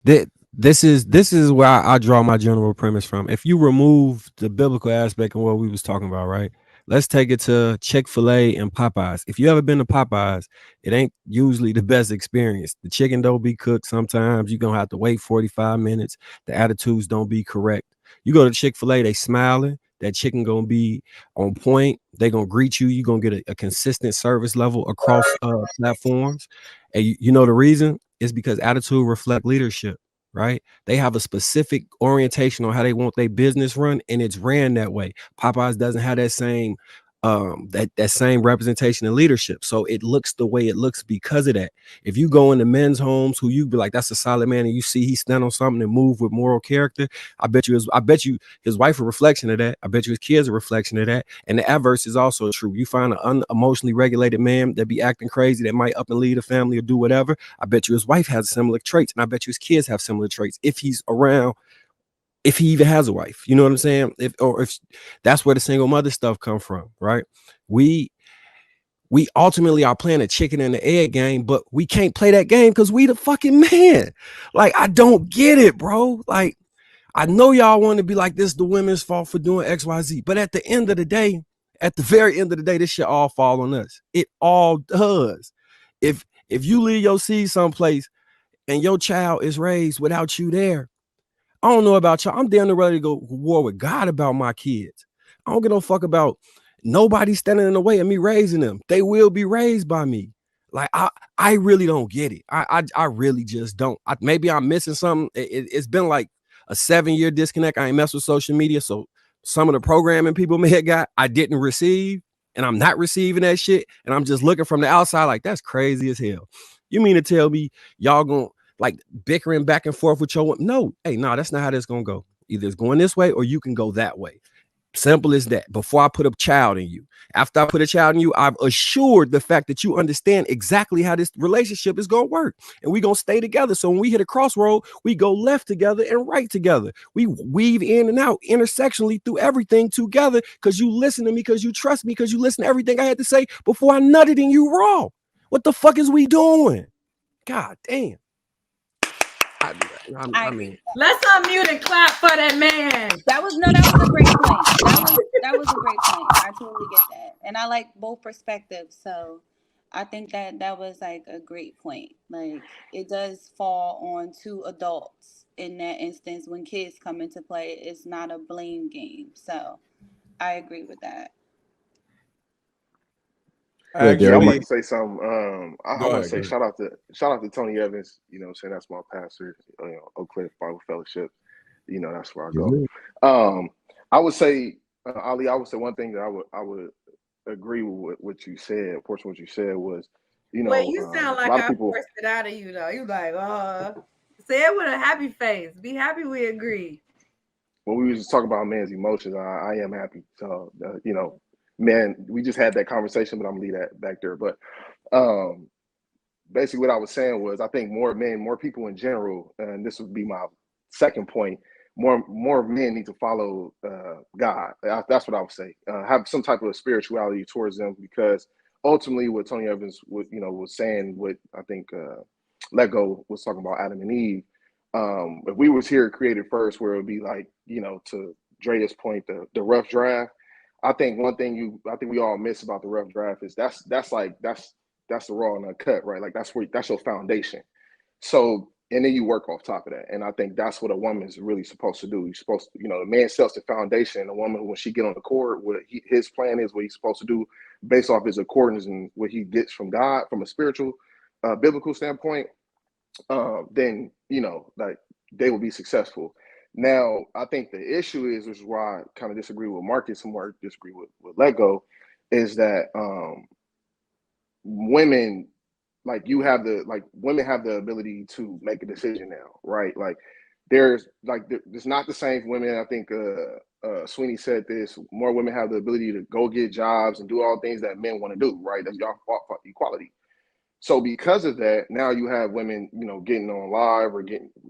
This is where I draw my general premise from. If you remove the biblical aspect of what we was talking about, right? Let's take it to Chick-fil-A and Popeyes. If you ever been to Popeyes, it ain't usually the best experience. The chicken don't be cooked sometimes. You're gonna have to wait 45 minutes. The attitudes don't be correct. You go to Chick-fil-A, they smiling. That chicken gonna be on point. They gonna greet you. You're gonna get a consistent service level across platforms. And you know the reason is because attitude reflect leadership, right? They have a specific orientation on how they want their business run, and it's ran that way. Popeyes doesn't have that same that same representation and leadership, so it looks the way it looks because of that. If you go into men's homes who you be like, that's a solid man, and you see he stand on something and move with moral character, I bet you his wife a reflection of that. I bet you his kids a reflection of that. And the adverse is also true. You find an unemotionally regulated man that be acting crazy, that might up and lead a family or do whatever. I bet you his wife has similar traits, and I bet you his kids have similar traits if he's around, if he even has a wife. You know what I'm saying? If that's where the single mother stuff come from, right? We we ultimately are playing a chicken and the egg game, but we can't play that game because we the fucking man. Like, I don't get it, bro. Like, I know y'all want to be like, this the women's fault for doing XYZ, but at the end of the day, at the very end of the day, this shit all fall on us. It all does. If you leave your seed someplace and your child is raised without you there, I don't know about y'all. I'm damn near ready to go to war with God about my kids. I don't give no fuck about nobody standing in the way of me raising them. They will be raised by me. Like, I really don't get it. I really just don't. Maybe I'm missing something. It's been like a 7-year disconnect. I ain't mess with social media, so some of the programming people may have got, I didn't receive, and I'm not receiving that shit. And I'm just looking from the outside like, that's crazy as hell. You mean to tell me y'all gonna like bickering back and forth with your no? Hey, no, that's not how this gonna go. Either it's going this way or you can go that way. Simple as that. Before I put a child in you, after I put a child in you, I've assured the fact that you understand exactly how this relationship is going to work. And we're going to stay together. So when we hit a crossroad, we go left together and right together. We weave in and out intersectionally through everything together because you listen to me, because you trust me, because you listen to everything I had to say before I nutted in you raw. What the fuck is we doing? God damn. I, I I mean, Let's unmute and clap for that man. that was no, that was a great point. That was a great point. I totally get that, and I like both perspectives. So I think that that was like a great point. Like it does fall on two adults in that instance when kids come into play. It's not a blame game. So I agree with that. Yeah, I'm about Actually, to say something. I go want to ahead, say go ahead. shout out to Tony Evans. You know, what I'm saying that's my pastor. Oak Cliff Bible Fellowship. You know, that's where I go. Um, I would say, Ali, I would say one thing that I would agree with what you said. Of course, what you said was, Wait, you sound a like lot of I people. forced it out of you though. You like, say it with a happy face. Be happy we agree. When we was just talking about man's emotions, I am happy. So, man, we just had that conversation, but I'm gonna leave that back there. But um, basically, what I was saying was, I think more men, more people in general, and this would be my second point. More men need to follow God. That's what I would say. Have some type of spirituality towards them, because ultimately, what Tony Evans was saying, what I think Lego was talking about Adam and Eve. If we was here created first, where it would be like, to Drea's point, the rough draft. I think one thing I think we all miss about the rough draft is that's the raw and uncut, right? Like that's your foundation. So, and then you work off top of that. And I think that's what a woman is really supposed to do. You're supposed to, the man sets the foundation. The woman, when she get on the court, his plan is, what he's supposed to do based off his accordance and what he gets from God, from a spiritual, biblical standpoint. Then like they will be successful. Now, I think the issue is, which is why I kind of disagree with Marcus and more disagree with Lego, is that women women have the ability to make a decision now, right? Like there's not the same women. I think Sweeney said this. More women have the ability to go get jobs and do all things that men want to do, right? That's y'all fought for equality. So because of that, now you have women, getting on live or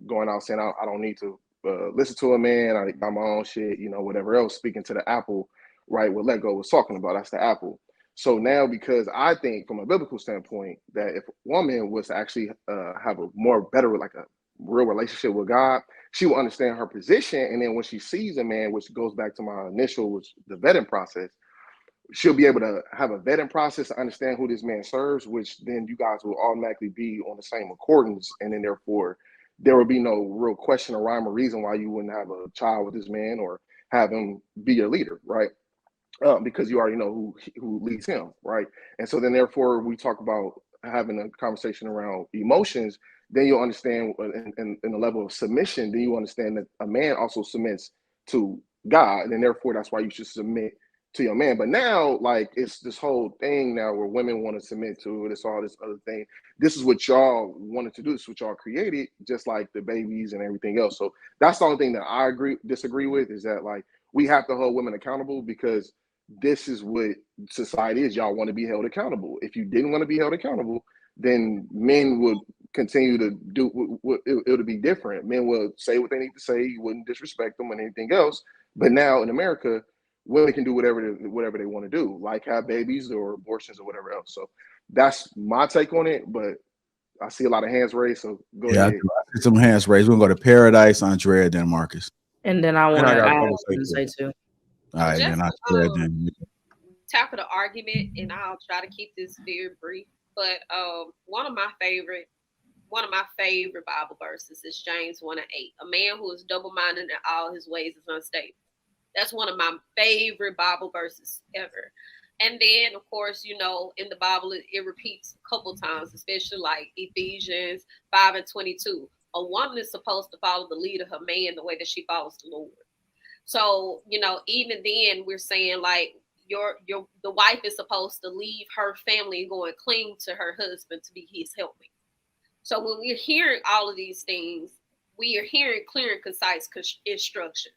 going out saying, I don't need to listen to a man. I got my own shit, whatever else. Speaking to the Apple, right? What Lego was talking about, that's the Apple. So now, because I think from a biblical standpoint that if a woman was to actually have a more better, like a real relationship with God, she will understand her position. And then when she sees a man, which goes back to my initial, which the vetting process, she'll be able to have a vetting process to understand who this man serves, which then you guys will automatically be on the same accordance. And then therefore there will be no real question or rhyme or reason why you wouldn't have a child with this man or have him be your leader, right? Because you already know who leads him, right? And so then therefore we talk about having a conversation around emotions, then you'll understand in the level of submission, then you understand that a man also submits to God, and then therefore that's why you should submit to your man. But now, like, it's this whole thing now where women want to submit to it. It's all this other thing. This is what y'all wanted to do. This is what y'all created, just like the babies and everything else. So that's the only thing that I disagree with, is that, like, we have to hold women accountable because this is what society is. Y'all want to be held accountable. If you didn't want to be held accountable, then men would continue to do it would be different. Men would say what they need to say. You wouldn't disrespect them and anything else. But now in America, women can do whatever they want to do, like have babies or abortions or whatever else. So that's my take on it. But I see a lot of hands raised. So go ahead. I see some hands raised. We're gonna go to Paradise, Andrea, then Marcus. And then I want to say too. All right, then Andrea, then tackle the argument, and I'll try to keep this very brief. But one of my favorite Bible verses is James 1:8. A man who is double-minded in all his ways is unstable. That's one of my favorite Bible verses ever. And then, of course, you know, in the Bible, it repeats a couple times, especially like Ephesians 5:22. A woman is supposed to follow the lead of her man the way that she follows the Lord. So, you know, even then we're saying like the wife is supposed to leave her family and go and cling to her husband to be his helpmate. So when we're hearing all of these things, we are hearing clear and concise instructions,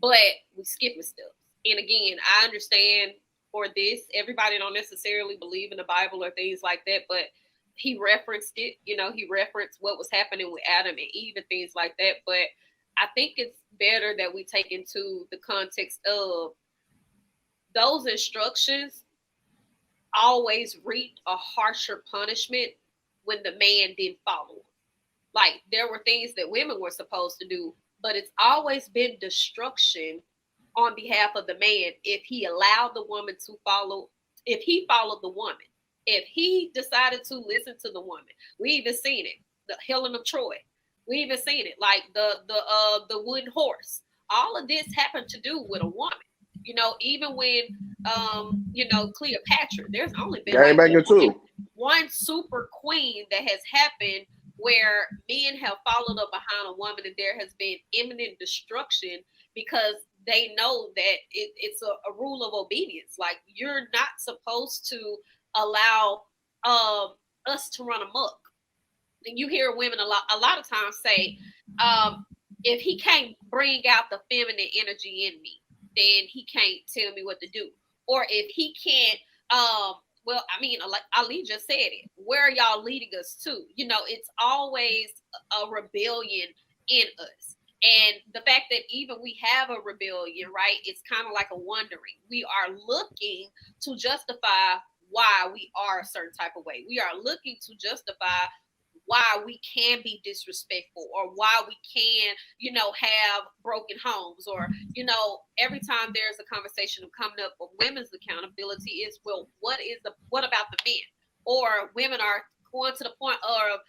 but we skipping stuff. And again, I understand for this, everybody don't necessarily believe in the Bible or things like that, but he referenced it, you know, he referenced what was happening with Adam and Eve and things like that. But I think it's better that we take into the context of those instructions always reaped a harsher punishment when the man didn't follow them. Like, there were things that women were supposed to do, but it's always been destruction on behalf of the man if he allowed the woman to follow, if he followed the woman, if he decided to listen to the woman. We even seen it, the Helen of Troy. We even seen it, like the wooden horse. All of this happened to do with a woman. You know, even when you know, Cleopatra, there's only been like one super queen that has happened where men have followed up behind a woman and there has been imminent destruction because they know that it's a rule of obedience. Like, you're not supposed to allow us to run amok. And you hear women a lot of times say, if he can't bring out the feminine energy in me, then he can't tell me what to do. Or if he can't, well, I mean, like Ali just said it, where are y'all leading us to? You know, it's always a rebellion in us. And the fact that even we have a rebellion, right, it's kind of like a wondering. We are looking to justify why we are a certain type of way. We are looking to justify why we can be disrespectful or why we can, you know, have broken homes, or, you know, every time there's a conversation coming up of women's accountability is, well, what about the men? Or women are going to the point of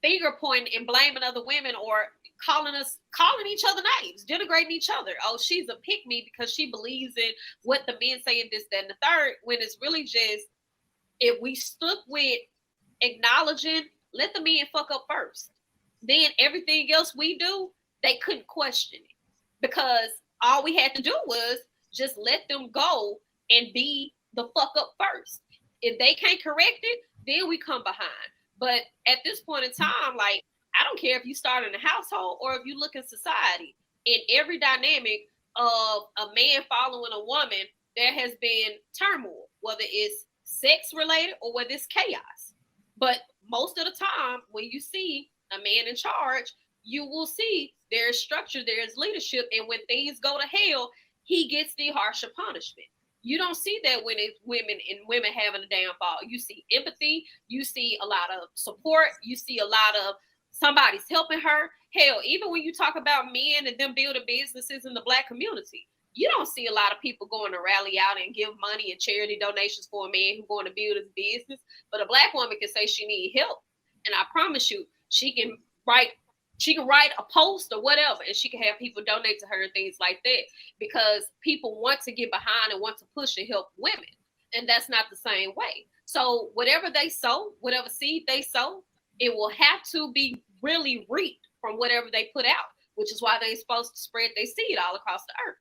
finger pointing and blaming other women, or calling each other names, denigrating each other. Oh, she's a pick me because she believes in what the men say and this, that, and the third, when it's really just, if we stuck with acknowledging, let the men fuck up first, then everything else we do, they couldn't question it, because all we had to do was just let them go and be the fuck up first. If they can't correct it, then we come behind. But at this point in time, like, I don't care if you start in a household or if you look in society, in every dynamic of a man following a woman, there has been turmoil, whether it's sex related or whether it's chaos. But most of the time, when you see a man in charge, you will see there's structure, there's leadership, and when things go to hell, he gets the harsher punishment. You don't see that when it's women having a downfall. You see empathy, you see a lot of support, you see a lot of somebody's helping her. Hell, even when you talk about men and them building businesses in the Black community, you don't see a lot of people going to rally out and give money and charity donations for a man who's going to build his business. But a Black woman can say she need help, and I promise you, she can write a post or whatever, and she can have people donate to her and things like that, because people want to get behind and want to push and help women, and that's not the same way. So whatever they sow, whatever seed they sow, it will have to be really reaped from whatever they put out, which is why they're supposed to spread their seed all across the earth.